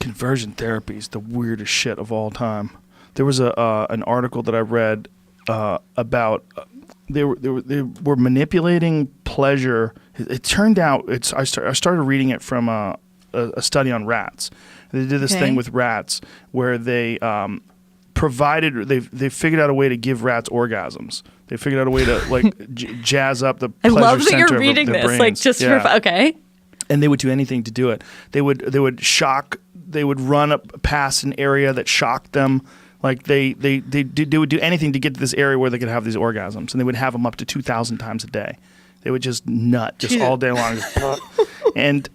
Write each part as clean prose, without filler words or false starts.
Conversion therapy is the weirdest shit of all time. There was an article that I read about they were manipulating pleasure. It turned out I started reading it from a study on rats. They did this thing with rats where they they figured out a way to give rats orgasms. They figured out a way to like jazz up the pleasure center. I love that you're reading this, brains. like just for okay. And they would do anything to do it. They would shock. They would run up past an area that shocked them. Like they would do anything to get to this area where they could have these orgasms, and they would have them up to 2,000 times a day. They would just nut just all day long, and.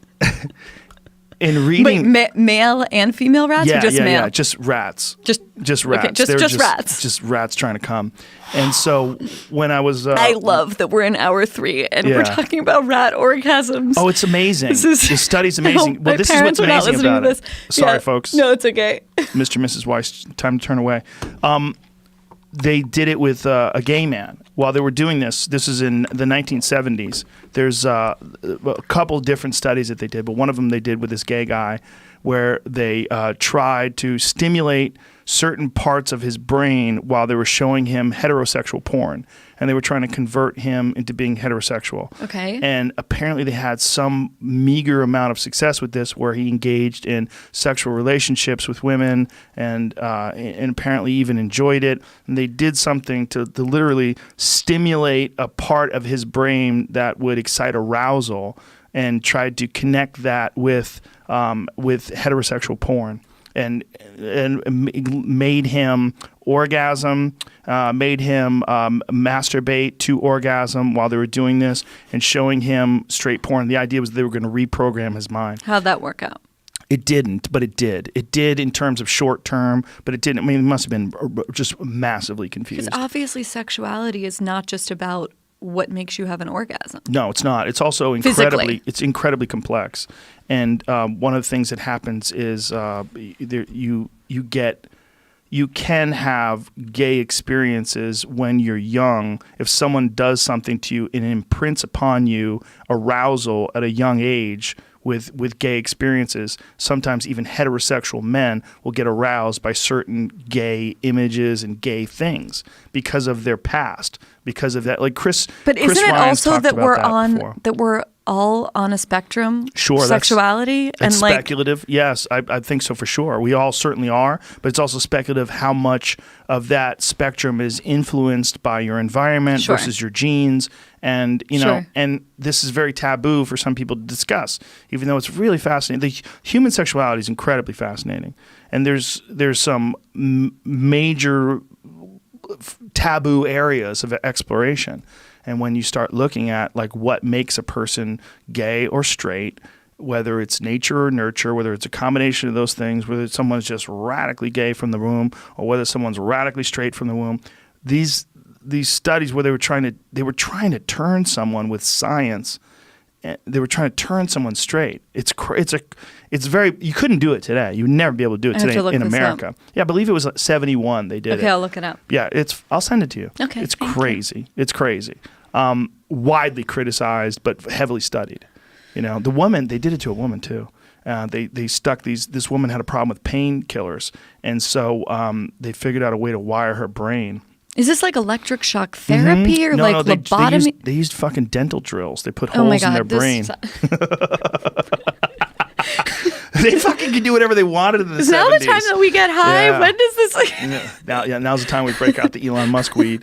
In reading, wait, male and female rats, or just male? Yeah, just rats. Just rats. Okay, just rats. Just rats trying to come. And so when I was, I love that we're in hour 3 and we're talking about rat orgasms. Oh, it's amazing. The study's amazing. Well, this is what's amazing about it. Sorry, folks. No, it's okay. Mr. and Mrs. Weiss, time to turn away. They did it with a gay man. While they were doing this is in the 1970s. There's a couple different studies that they did, but one of them they did with this gay guy where they tried to stimulate certain parts of his brain while they were showing him heterosexual porn. And they were trying to convert him into being heterosexual. Okay. And apparently they had some meager amount of success with this where he engaged in sexual relationships with women and apparently even enjoyed it. And they did something to literally stimulate a part of his brain that would excite arousal and tried to connect that with heterosexual porn. And made him orgasm, made him masturbate to orgasm while they were doing this, and showing him straight porn. The idea was they were going to reprogram his mind. How'd that work out? It didn't, but it did. It did in terms of short term, but it didn't. I mean, it must have been just massively confused. Because obviously sexuality is not just about what makes you have an orgasm. No, it's not. It's also incredibly complex. And one of the things that happens is you can have gay experiences when you're young. If someone does something to you and imprints upon you arousal at a young age with gay experiences, sometimes even heterosexual men will get aroused by certain gay images and gay things because of their past, because of that. Like Chris, but isn't Chris it Ryan's also talked that about we're that we're all on a spectrum? Sure, sexuality that's and like speculative. Yes, I think so for sure. We all certainly are, but it's also speculative how much of that spectrum is influenced by your environment versus your genes. And and this is very taboo for some people to discuss, even though it's really fascinating. The human sexuality is incredibly fascinating, and there's some major taboo areas of exploration. And when you start looking at like what makes a person gay or straight, whether it's nature or nurture, whether it's a combination of those things, whether someone's just radically gay from the womb or whether someone's radically straight from the womb, these studies where they were trying to turn someone with science, they were trying to turn someone straight. It's very, you couldn't do it today. You would never be able to do it today in America. Yeah, I believe it was 71 they did it. Okay, I'll look it up. Yeah, I'll send it to you. Okay, it's crazy. It's crazy. Widely criticized, but heavily studied. The woman, they did it to a woman too. They stuck this woman had a problem with painkillers, and so they figured out a way to wire her brain. Is this like electric shock therapy or like lobotomy? They used fucking dental drills. They put holes in their brain. They fucking could do whatever they wanted in the 70s. Is now the time that we get high? Yeah. When does this? Now's the time we break out the Elon Musk weed.